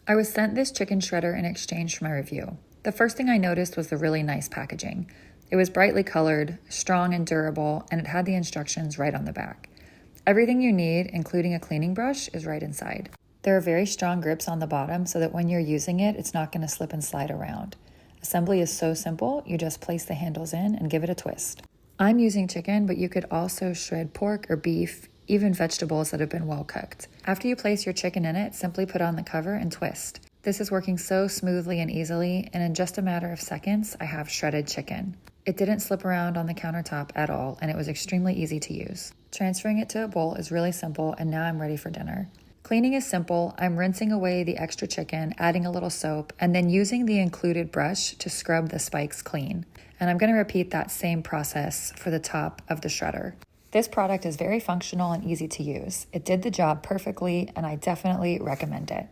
I was sent this chicken shredder in exchange for my review. The first thing I noticed was the really nice packaging. It was brightly colored, strong and durable, and it had the instructions right on the back. Everything you need, including a cleaning brush, is right inside. There are very strong grips on the bottom so that when you're using it, it's not going to slip and slide around. Assembly is so simple, you just place the handles in and give it a twist. I'm using chicken, but you could also shred pork or beef, even vegetables that have been well cooked. After you place your chicken in it, simply put on the cover and twist. This is working so smoothly and easily, and in just a matter of seconds, I have shredded chicken. It didn't slip around on the countertop at all, and it was extremely easy to use. Transferring it to a bowl is really simple, and now I'm ready for dinner. Cleaning is simple. I'm rinsing away the extra chicken, adding a little soap, and then using the included brush to scrub the spikes clean. And I'm going to repeat that same process for the top of the shredder. This product is very functional and easy to use. It did the job perfectly, and I definitely recommend it.